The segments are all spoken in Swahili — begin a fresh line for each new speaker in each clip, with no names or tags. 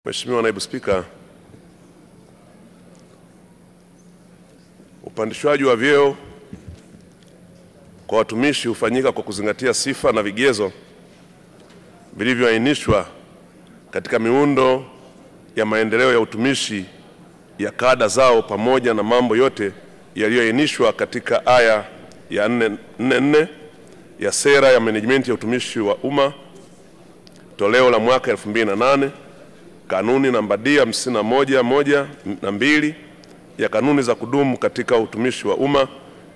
Mheshimiwa Naibu Spika, upandishwaji wa vyeo kwa watumishi hufanyika kwa kuzingatia sifa na vigezo vilivyoainishwa katika miundo ya maendeleo ya utumishi ya kada zao pamoja na mambo yote yaliyoainishwa katika aya ya 44 ya Sera ya Management ya Utumishi wa Umma toleo la mwaka 2008, kanuni namba D 51(1) ya kanuni za kudumu katika utumishi wa umma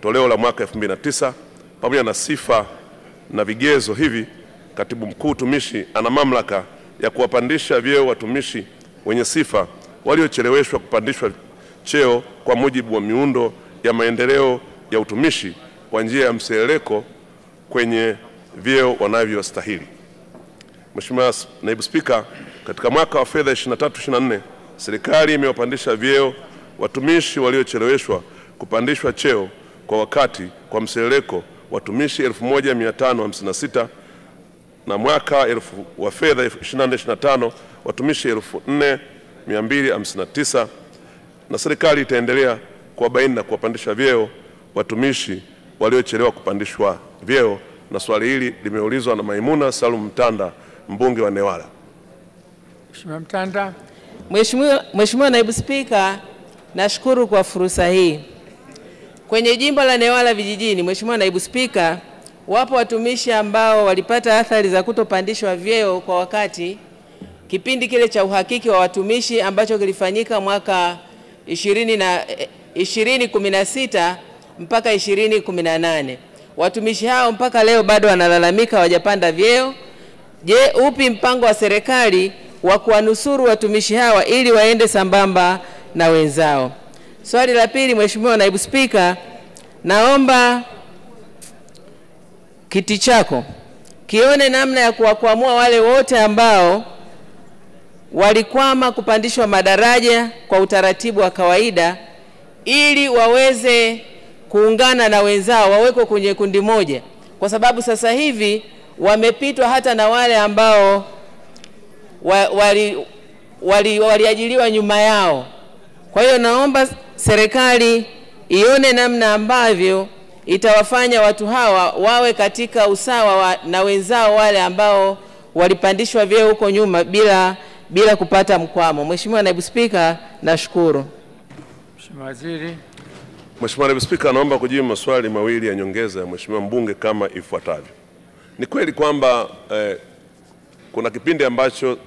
toleo la mwaka 2009, pamoja na sifa na vigezo hivi, Katibu Mkuu Utumishi ana mamlaka ya kuwapandisha vyeo watumishi wenye sifa waliocheleweshwa kupandishwa cheo kwa mujibu wa miundo ya maendeleo ya utumishi kwa njia ya mseleleko kwenye vyeo wanavyostahili. Mheshimiwa Naibu Spika, katika mwaka wa fedha 23/24 serikali imewapandisha vyeo watumishi waliocheleweshwa kupandishwa cheo kwa wakati kwa mseleleko watumishi 1556 na mwaka wa fedha 24/25 watumishi 4259, na serikali itaendelea kuwabaini na kuwapandisha vyeo watumishi waliochelewa kupandishwa vyeo. Na swali hili limeulizwa na Maimuna Salum Mtanda, mbunge wa Newala.
Mheshimiwa Mtanda.
Mheshimiwa Naibu Spika, nashukuru kwa fursa hii. Kwenye jimbo la Newala vijijini, Mheshimiwa Naibu Spika, wapo watumishi ambao walipata athari za kutopandishwa vyeo kwa wakati kipindi kile cha uhakiki wa watumishi ambacho kilifanyika mwaka 2016 mpaka 2018. Watumishi hao mpaka leo bado wanalalamika hawajapanda vyeo. Je, upi mpango wa serikali wa kuwanusuru watumishi hawa ili waende sambamba na wenzao? Swali la pili, Mheshimiwa Naibu Spika, naomba kiti chako kione namna ya kuwakwamua wale wote ambao walikwama kupandishwa madaraja kwa utaratibu wa kawaida ili waweze kuungana na wenzao, wawekwe kwenye kundi moja, kwa sababu sasa hivi wamepitwa hata na wale ambao waliajiliwa nyuma yao. Kwa hiyo naomba serikali ione namna ambavyo itawafanya watu hawa wawe katika usawa na wenzao wale ambao walipandishwa vyeo huko nyuma bila kupata mkwamo. Mheshimiwa Naibu Spika, nashukuru.
Mheshimiwa Waziri.
Mheshimiwa Naibu Spika, naomba kujibu maswali mawili ya nyongeza ya Mheshimiwa mbunge kama ifuatavyo. Ni kweli kwamba kuna kipindi ambacho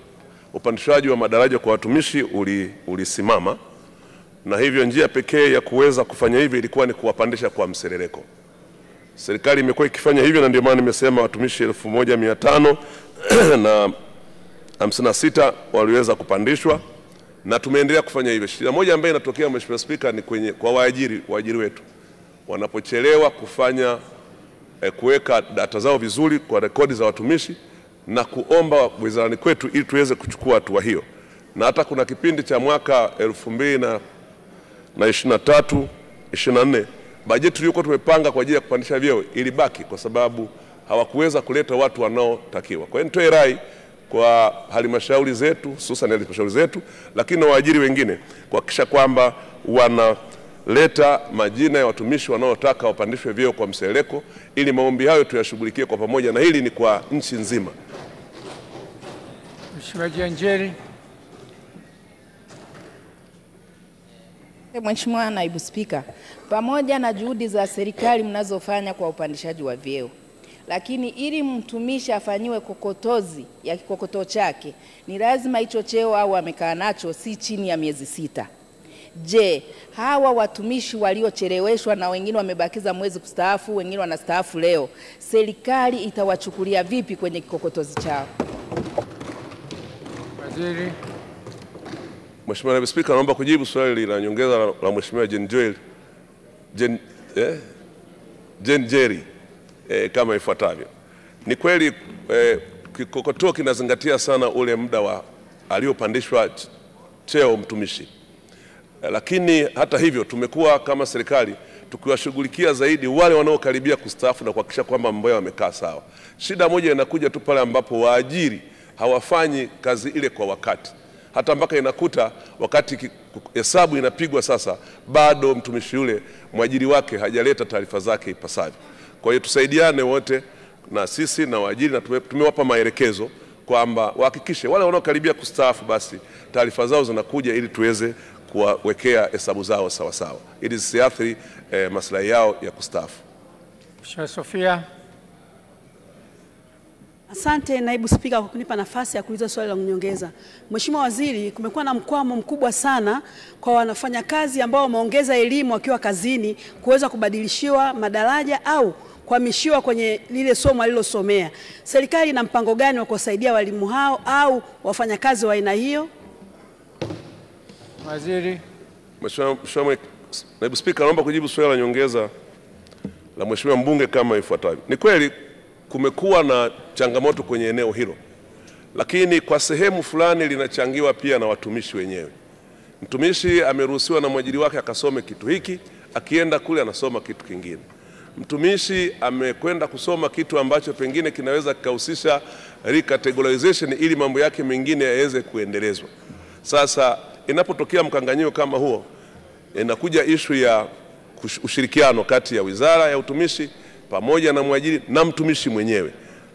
upandishwaji wa madaraja kwa watumishi ulisimama, na hivyo njia pekee ya kuweza kufanya hivyo ilikuwa ni kuwapandisha kwa mseleleko. Serikali imekuwa ikifanya hivyo, na ndio maana nimesema watumishi 1556 waliweza kupandishwa, na tumeendelea kufanya hivyo. Shida moja ambayo inatokea, Mheshimiwa Spika, ni kwa waajiri wetu wanapochelewa kufanya kuweka data zao vizuri kwa rekodi za watumishi na kuomba wizarani kwetu ili tuweze kuchukua hatua hiyo. Na hata kuna kipindi cha mwaka 2023/24 bajeti tulikuwa tumepanga kwa ajili ya kupandisha vyeo ilibaki kwa sababu hawakuweza kuleta watu wanaotakiwa. Kwa hiyo nitoe rai kwa halmashauri zetu, hususan halmashauri zetu, lakini na waajiri wengine kuhakikisha kwamba wanaleta majina ya watumishi wanaotaka wapandishwe vyeo kwa mseleleko ili maombi hayo tuyashughulikie kwa pamoja, na hili ni kwa nchi nzima.
Mheshimiwa Janjeri.
Mheshimiwa Naibu Spika, pamoja na juhudi za serikali mnazofanya kwa upandishaji wa vyeo, lakini ili mtumishi afanyiwe kokotozi ya kikokotoo chake ni lazima hicho cheo au amekaa nacho si chini ya miezi 6. Je, hawa watumishi waliocheleweshwa na wengine wamebakiza mwezi kustaafu, wengine wanastaafu leo, serikali itawachukulia vipi kwenye kikokotozi chao?
Waziri.
Mheshimiwa Naibu Spika, naomba kujibu swali la nyongeza la Mheshimiwa Janjeri kama ifuatavyo. Ni kweli kikokotoo kinazingatia sana ule muda wa aliopandishwa cheo mtumishi. Lakini hata hivyo tumekuwa kama serikali tukiwashughulikia zaidi wale wanaokaribia kustaafu na kuhakikisha kwamba mambo yao yamekaa sawa. Shida moja inakuja tu pale ambapo waajiri hawafanyi kazi ile kwa wakati. hata mpaka inakuta wakati hesabu inapigwa sasa, bado mtumishi yule mwajiri wake hajaleta taarifa zake ipasavyo. Kwa hiyo tusaidiane wote, na sisi na waajiri, na tumewapa maelekezo kwamba wahakikishe wale wanaokaribia kustaafu basi taarifa zao zinakuja ili tuweze kuwawekea hesabu zao sawa sawa ili zisiathiri maslahi yao ya kustaafu.
Mheshimiwa Sofia.
Asante Naibu Spika kwa kunipa nafasi ya kuuliza swali la nyongeza. Mheshimiwa Waziri, kumekuwa na mkwamo mkubwa sana kwa wafanyakazi ambao wameongeza elimu wakiwa kazini kuweza kubadilishiwa madaraja au kuhamishiwa kwenye lile somo alilosomea. Serikali ina mpango gani wa kusaidia walimu hao au wafanyakazi wa aina hiyo?
Waziri.
Mheshimiwa Naibu Spika, naomba kujibu swali la nyongeza la Mheshimiwa mbunge kama ifuatavyo. Ni kweli kumekuwa na changamoto kwenye eneo hilo, lakini kwa sehemu fulani linachangiwa pia na watumishi wenyewe. Mtumishi ameruhusiwa na mwajiri wake akasome kitu hiki, akienda kule anasoma kitu kingine. Mtumishi amekwenda kusoma kitu ambacho pengine kinaweza kikahusisha recategorization ili mambo yake mengine yaweze kuendelezwa. Sasa inapotokea mkanganyiko kama huo, inakuja issue ya ushirikiano kati ya Wizara ya Utumishi pamoja na mwajiri na mtumishi mwenyewe.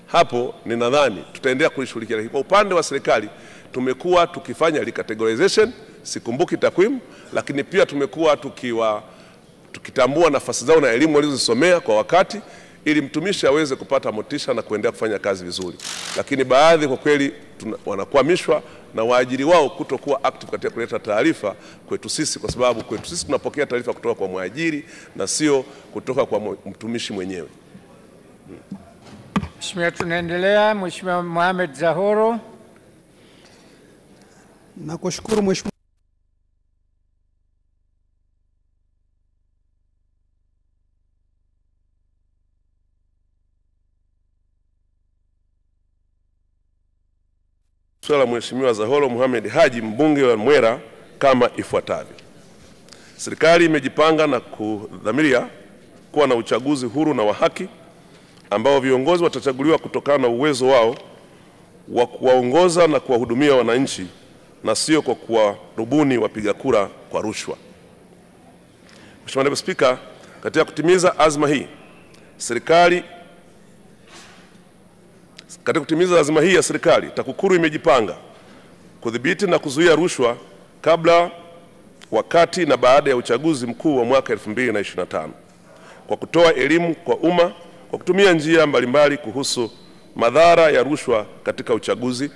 Hapo ninadhani tutaendelea kulishughulikia. Kwa upande wa serikali tumekuwa tukifanya recategorization, sikumbuki takwimu, lakini pia tumekuwa tukitambua nafasi zao na elimu walizosomea kwa wakati ili mtumishi aweze kupata motisha na kuendelea kufanya kazi vizuri. Lakini baadhi kwa kweli wanakwamishwa na waajiri wao kutokuwa active katika kuleta taarifa kwetu sisi, kwa sababu kwetu sisi tunapokea taarifa kutoka kwa mwajiri na sio kutoka kwa mtumishi mwenyewe.
Mheshimiwa, tunaendelea. Mheshimiwa Mohamed Zahoro.
Nakushukuru Mheshimiwa.
Swala Mheshimiwa Zahoro Mohamed Haji, mbunge wa Mwera, kama ifuatavyo. Serikali imejipanga na kudhamiria kuwa na uchaguzi huru na wa haki ambao viongozi watachaguliwa kutokana na uwezo wao wa kuwaongoza na kuwahudumia wananchi na sio kwa kuwarubuni wapiga kura kwa rushwa. Mheshimiwa Naibu Spika, katika kutimiza azma hii ya serikali, TAKUKURU imejipanga kudhibiti na kuzuia rushwa kabla, wakati na baada ya uchaguzi mkuu wa mwaka 2025 kwa kutoa elimu kwa umma kwa kutumia njia mbalimbali kuhusu madhara ya rushwa katika uchaguzi,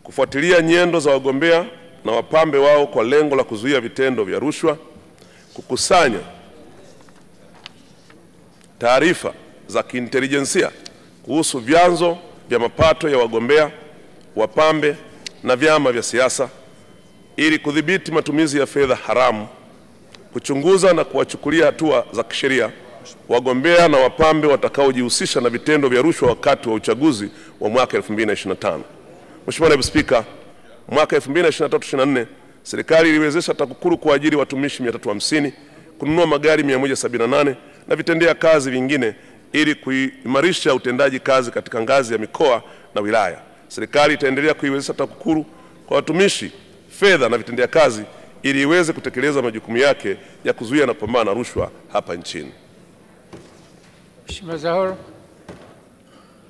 kufuatilia nyendo za wagombea na wapambe wao kwa lengo la kuzuia vitendo vya rushwa, kukusanya taarifa za kiintelijensia kuhusu vyanzo vya mapato ya wagombea, wapambe na vyama vya siasa ili kudhibiti matumizi ya fedha haramu, kuchunguza na kuwachukulia hatua za kisheria wagombea na wapambe watakaojihusisha na vitendo vya rushwa wakati wa uchaguzi wa mwaka 2025. Mheshimiwa Naibu Spika, mwaka 2023-24 serikali iliwezesha TAKUKURU kuajiri watumishi 350, kununua magari 178 na vitendea kazi vingine ili kuimarisha utendaji kazi katika ngazi ya mikoa na wilaya. Serikali itaendelea kuiwezesha TAKUKURU kwa watumishi fedha na vitendea kazi ili iweze kutekeleza majukumu yake ya kuzuia na kupambana na rushwa hapa nchini.
Mheshimiwa Zahoro.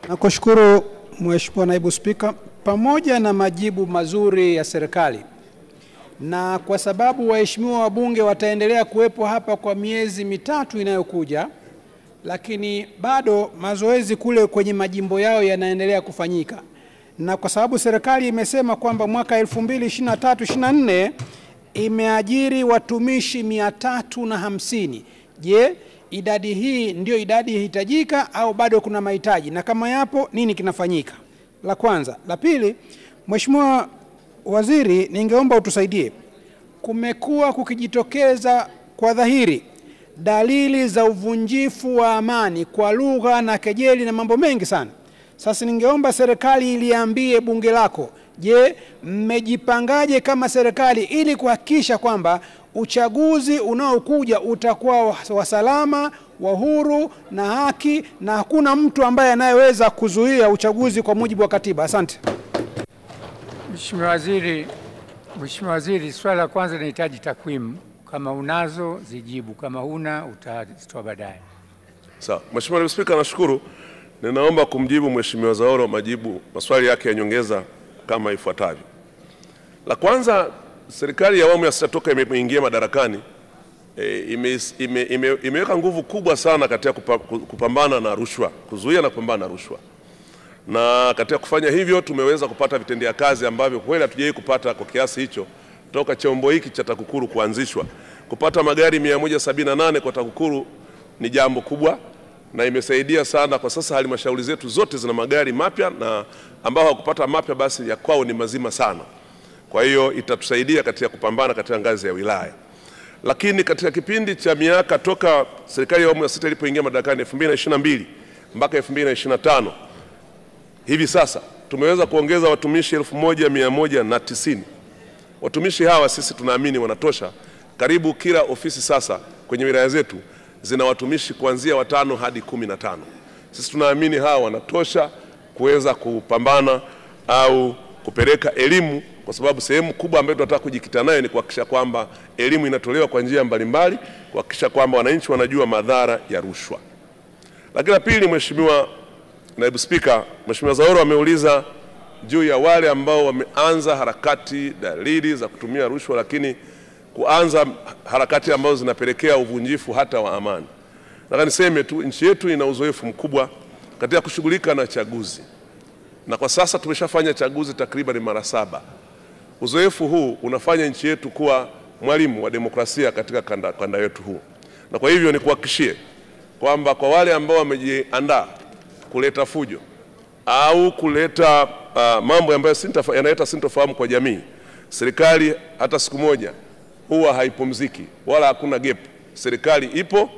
Nakushukuru Mheshimiwa Naibu Spika, pamoja na majibu mazuri ya serikali na kwa sababu waheshimiwa wabunge wataendelea kuwepo hapa kwa miezi mitatu inayokuja, lakini bado mazoezi kule kwenye majimbo yao yanaendelea kufanyika, na kwa sababu serikali imesema kwamba mwaka 2023-24 imeajiri watumishi 350, je, idadi hii ndio idadi hitajika au bado kuna mahitaji, na kama yapo nini kinafanyika? La kwanza. La pili, Mheshimiwa Waziri, ningeomba utusaidie. Kumekuwa kukijitokeza kwa dhahiri dalili za uvunjifu wa amani kwa lugha na kejeli na mambo mengi sana. Sasa ningeomba serikali iliambie bunge lako, je, mmejipangaje kama serikali ili kuhakikisha kwamba uchaguzi unaokuja utakuwa wa salama, wa huru na haki na hakuna mtu ambaye anayeweza kuzuia uchaguzi kwa mujibu wa katiba? Asante.
Mheshimiwa Waziri, Mheshimiwa Waziri, swala la kwanza linahitaji takwimu. Kama unazo zijibu, kama huna utazitoa baadaye.
Sawa. Mheshimiwa Naibu Spika, nashukuru. Ninaomba kumjibu Mheshimiwa Zahoro maswali yake ya nyongeza kama ifuatavyo. La kwanza, serikali ya awamu ya sita toka imeingia madarakani imeweka nguvu kubwa sana katika kupambana na rushwa, kuzuia na kupambana na rushwa. Na katika kufanya hivyo tumeweza kupata vitendea kazi ambavyo kweli hatujawahi kupata kwa kiasi hicho toka chombo hiki cha TAKUKURU kuanzishwa. Kupata magari 178 kwa TAKUKURU ni jambo kubwa na imesaidia sana. Kwa sasa halmashauri zetu zote zina magari mapya, na ambao hawakupata mapya basi ya kwao ni mazima sana. Kwa hiyo itatusaidia katika kupambana katika ngazi ya wilaya. Lakini katika kipindi cha miaka toka serikali ya awamu ya sita ilipoingia madarakani 2022 mpaka 2025, hivi sasa tumeweza kuongeza watumishi 1190. Watumishi hawa sisi tunaamini wanatosha. Karibu kila ofisi sasa kwenye wilaya zetu zina watumishi kuanzia 5 hadi 15. Sisi tunaamini hawa wanatosha kuweza kupambana au kupeleka elimu, kwa sababu sehemu kubwa ambayo tunataka kujikita nayo ni kuhakikisha kwamba elimu inatolewa kwa njia mbalimbali, kuhakikisha kwamba wananchi wanajua madhara ya rushwa. Lakini la pili, Mheshimiwa Naibu Spika, Mheshimiwa Zahoro ameuliza juu ya wale ambao wameanza harakati, dalili za kutumia rushwa, lakini kuanza harakati ambazo zinapelekea uvunjifu hata wa amani. Nataka niseme tu nchi yetu ina uzoefu mkubwa katika kushughulika na chaguzi, na kwa sasa tumeshafanya chaguzi takriban mara 7. Uzoefu huu unafanya nchi yetu kuwa mwalimu wa demokrasia katika kanda yetu huu, na kwa hivyo nikuhakikishie kwamba kwa wale ambao wamejiandaa kuleta fujo au kuleta mambo ambayo yanaleta sintofahamu kwa jamii, serikali hata siku moja huwa haipumziki wala hakuna gap. Serikali ipo,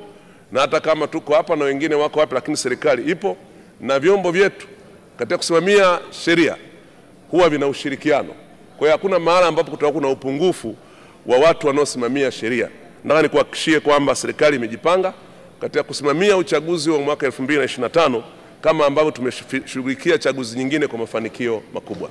na hata kama tuko hapa na wengine wako hapa, lakini serikali ipo na vyombo vyetu katika kusimamia sheria huwa vina ushirikiano. Kwa hiyo hakuna mahali ambapo kutakuwa kuna upungufu wa watu wanaosimamia sheria. Nataka nikuhakikishie kwamba serikali imejipanga katika kusimamia uchaguzi wa mwaka 2025 kama ambavyo tumeshughulikia chaguzi nyingine kwa mafanikio makubwa.